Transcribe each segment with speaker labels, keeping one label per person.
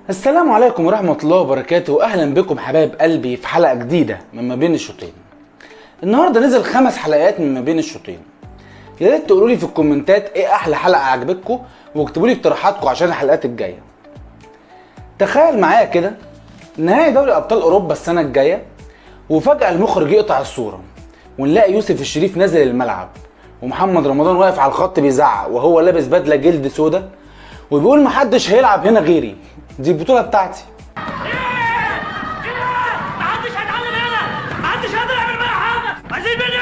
Speaker 1: السلام عليكم ورحمة الله وبركاته، واهلا بكم حبايب قلبي في حلقة جديدة من ما بين الشوطين. النهاردة نزل 5 حلقات من ما بين الشوطين. يا ريت تقولوا لي في الكومنتات ايه احلى حلقة عجبتكم، واكتبوا لي اقتراحاتكم عشان الحلقات الجاية. تخيل معايا كده نهائي دوري ابطال اوروبا السنة الجاية، وفجأة المخرج يقطع الصورة ونلاقي يوسف الشريف نازل الملعب، ومحمد رمضان واقف على الخط بيزعق وهو لابس بدلة جلد سودا وبيقول محدش هيلعب هنا غيري، دي البطولة بتاعتي.
Speaker 2: محدش هيتعلم هنا، محدش هيقدر يعمل معايا حاجة. عايزين مني ايه؟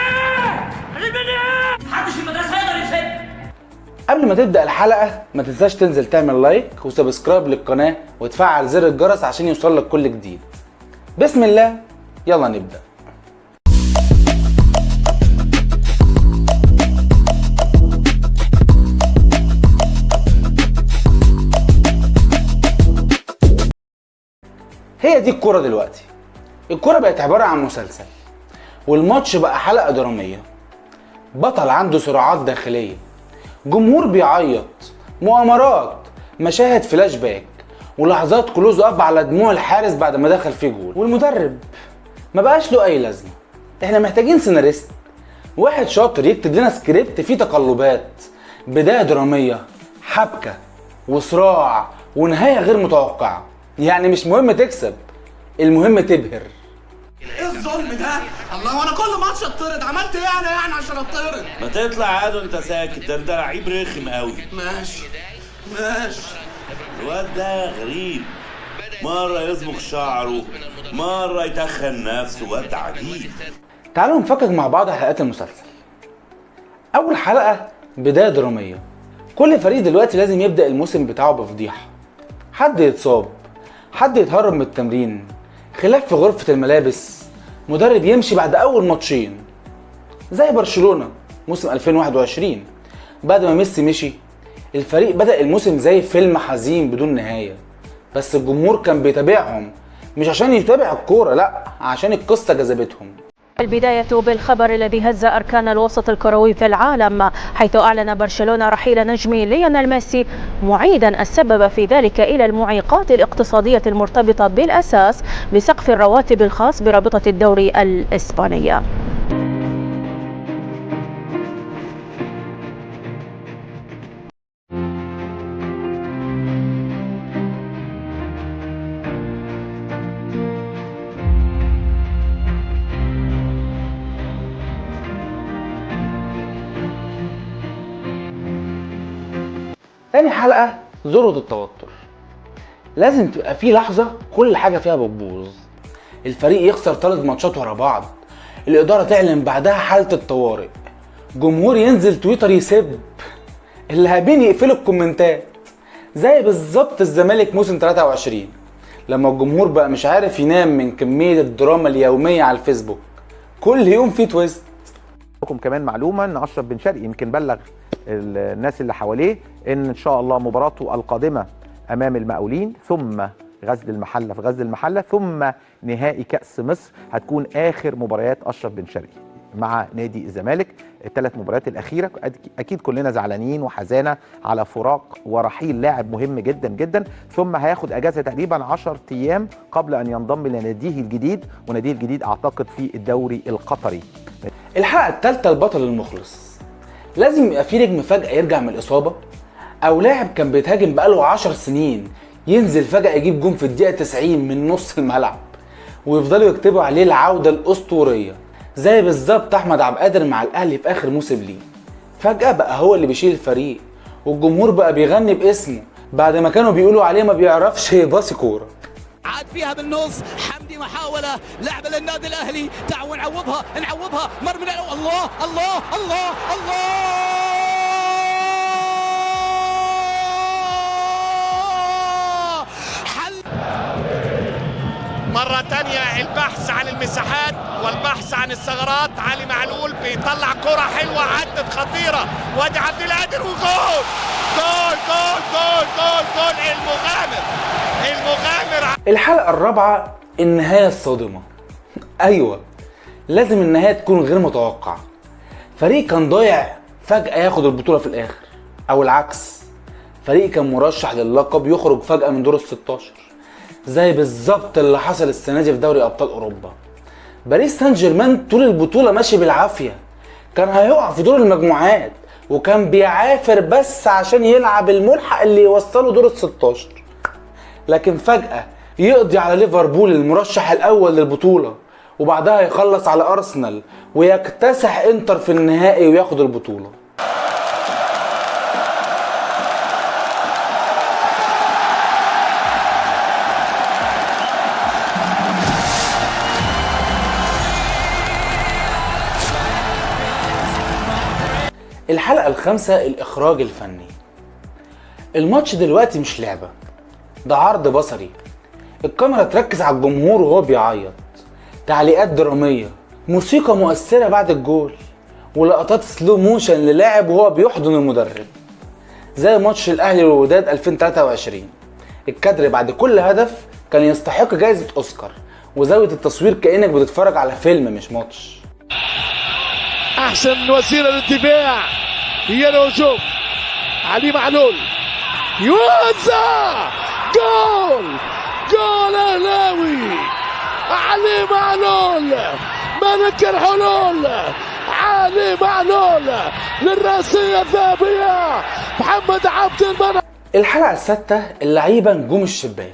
Speaker 2: عايزين مني ايه؟ محدش في المدرسة يقدر يسد.
Speaker 1: قبل ما تبدأ الحلقة ما تنساش تنزل تعمل لايك وسبسكرايب للقناة وتفعل زر الجرس عشان يوصلك كل جديد. بسم الله، يلا نبدأ. هي دي الكرة دلوقتي. الكرة بقت عبارة عن مسلسل، والماتش بقى حلقة درامية. بطل عنده صراعات داخلية، جمهور بيعيط، مؤامرات، مشاهد فلاش باك، ولحظات كلوز اب على دموع الحارس بعد ما دخل فيه جول. والمدرب ما بقاش له اي لازمة. احنا محتاجين سيناريست، واحد شاطر يكتب لنا سكريبت فيه تقلبات، بداية درامية، حبكة وصراع ونهاية غير متوقعة. يعني مش مهم تكسب، المهم تبهر.
Speaker 3: ايه الظلم ده؟ الله، وانا كل ماتش اتطرد، عملت ايه انا يعني عشان اتطرد؟
Speaker 4: ما تطلع عاد وانت ساكت، ده انت لعيب رخم قوي.
Speaker 3: ماشي.
Speaker 4: الواد ده غريب، مرة يصبغ شعره، مرة يتخن نفسه، واد عجيب.
Speaker 1: تعالوا نفكك مع بعض حلقات المسلسل. أول حلقة بداية درامية. كل فريق دلوقتي لازم يبدأ الموسم بتاعه بفضيحة، حد يتصاب، حد يتهرب من التمرين، خلاف في غرفة الملابس، مدرب يمشي بعد أول ماتشين زي برشلونة موسم 2021. بعد ما ميسي مشي الفريق بدأ الموسم زي فيلم حزين بدون نهاية، بس الجمهور كان بيتابعهم مش عشان يتابع الكورة، لا، عشان القصة جذبتهم.
Speaker 5: البداية بالخبر الذي هز أركان الوسط الكروي في العالم، حيث أعلن برشلونة رحيل نجمه ليونيل ميسي، معيدا السبب في ذلك إلى المعيقات الاقتصادية المرتبطة بالأساس بسقف الرواتب الخاص برابطة الدوري الإسبانية.
Speaker 1: تاني حلقة ذروة التوتر. لازم تبقى في لحظة كل حاجة فيها بتبوظ. الفريق يخسر 3 ماتشات ورا بعض، الإدارة تعلن بعدها حالة الطوارئ، جمهور ينزل تويتر يسب، اللاعبين يقفلوا الكومنتات، زي بالظبط الزمالك موسم 23 لما الجمهور بقى مش عارف ينام من كمية الدراما اليومية على الفيسبوك، كل يوم في تويست.
Speaker 6: لكم كمان معلومه ان اشرف بن شرقي يمكن بلغ الناس اللي حواليه ان شاء الله مباراته القادمه امام المقاولين، ثم غزل المحله في غزل المحله، ثم نهائي كاس مصر هتكون اخر مباريات اشرف بن شرقي مع نادي الزمالك. ال3 مباريات الاخيره اكيد كلنا زعلانين وحزانه على فراق ورحيل لاعب مهم جدا جدا، ثم هياخد اجازه تقريبا 10 ايام قبل ان ينضم لناديه الجديد، وناديه الجديد اعتقد في الدوري القطري.
Speaker 1: الحلقة الثالثة البطل المخلص. لازم يبقى في نجم فجأة يرجع من الإصابة، أو لاعب كان بيتهاجم بقاله 10 سنين ينزل فجأة يجيب جون في الدقيقة 90 من نص الملعب، ويفضلوا يكتبوا عليه العودة الأسطورية، زي بالظبط أحمد عبد القادر مع الأهلي في آخر موسم ليه. فجأة بقى هو اللي بيشيل الفريق، والجمهور بقى بيغني باسمه بعد ما كانوا بيقولوا عليه ما بيعرفش يباصي كورة.
Speaker 7: عاد فيها بالنص، حمدي محاولة لعبة للنادي الأهلي، تعالوا نعوضها مر من الله الله الله الله. حل
Speaker 3: مرة تانية البحث عن المساحات والبحث عن الثغرات. علي معلول بيطلع كرة حلوة عدت خطيرة، وادي عبد القادر وجول جول جول جول جول جول. المغامر.
Speaker 1: الحلقة الرابعة النهاية الصادمة. أيوة، لازم النهاية تكون غير متوقعة. فريق كان ضايع فجأة ياخد البطولة في الآخر، أو العكس، فريق كان مرشح للقب يخرج فجأة من دور ال 16، زي بالظبط اللي حصل السنة دي في دوري أبطال أوروبا. باريس سان جيرمان طول البطولة ماشي بالعافية، كان هيقع في دور المجموعات وكان بيعافر بس عشان يلعب الملحق اللي يوصله دور ال 16، لكن فجأة يقضي على ليفربول المرشح الأول للبطولة، وبعدها يخلص على أرسنال ويكتسح انتر في النهائي وياخد البطولة. الحلقة الخامسة، الإخراج الفني. الماتش دلوقتي مش لعبة، ده عرض بصري، الكاميرا تركز على الجمهور وهو بيعيط، تعليقات درامية، موسيقى مؤثرة بعد الجول، ولقطات سلو موشن للاعب وهو بيحضن المدرب، زي ماتش الأهلي والوداد 2023. الكادر بعد كل هدف كان يستحق جائزة أوسكار، وزاوية التصوير كأنك بتتفرج على فيلم مش ماتش.
Speaker 3: احسن وسيله للدفاع هي الهجوم. علي معلول يوزع جول، جول اهلاوي. علي معلول ملك الحلول، علي معلول للراسيه الذهبيه محمد عبد المنعم.
Speaker 1: الحلقة السادسة، اللعيبة نجوم الشباك.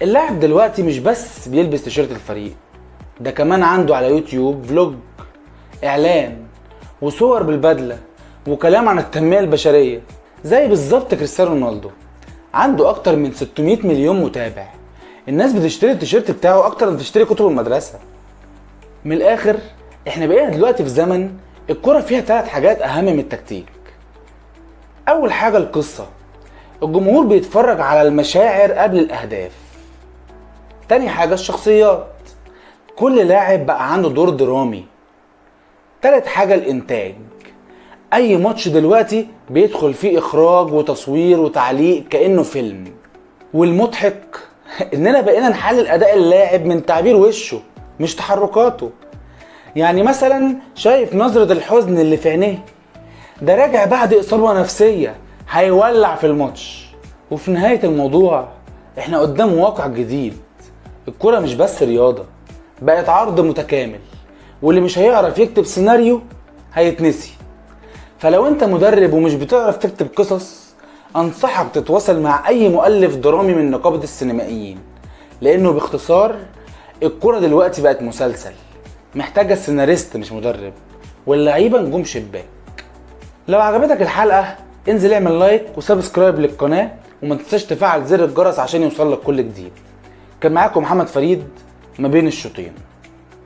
Speaker 1: اللاعب دلوقتي مش بس بيلبس تيشيرت الفريق، ده كمان عنده على يوتيوب فلوج، اعلان، وصور بالبدله، وكلام عن التنميه البشريه، زي بالظبط كريستيانو رونالدو. عنده اكتر من 600 مليون متابع، الناس بتشتري التيشيرت بتاعه اكتر من بتشتري كتب المدرسه. من الاخر احنا بقينا دلوقتي في زمن الكرة فيها 3 حاجات اهم من التكتيك. اول حاجه القصه، الجمهور بيتفرج على المشاعر قبل الاهداف. تاني حاجه الشخصيات، كل لاعب بقى عنده دور درامي. تالت حاجة الانتاج، اي ماتش دلوقتي بيدخل فيه اخراج وتصوير وتعليق كأنه فيلم. والمضحك اننا بقينا نحلل اداء اللاعب من تعبير وشه مش تحركاته. يعني مثلا شايف نظرة الحزن اللي في عينيه، ده راجع بعد اصابة نفسية هيولع في الماتش. وفي نهاية الموضوع احنا قدام واقع جديد، الكرة مش بس رياضة، بقت عرض متكامل، واللي مش هيعرف يكتب سيناريو هيتنسي. فلو انت مدرب ومش بتعرف تكتب قصص، انصحك تتواصل مع اي مؤلف درامي من نقابة السينمائيين، لانه باختصار الكرة دلوقتي بقت مسلسل محتاجة سيناريست مش مدرب، واللعيبة نجوم شباك. لو عجبتك الحلقة انزل اعمل لايك وسبسكرايب للقناة، وما تنساش تفعل زر الجرس عشان يوصلك كل جديد. كان معاكم محمد فريد ما بين الشوطين.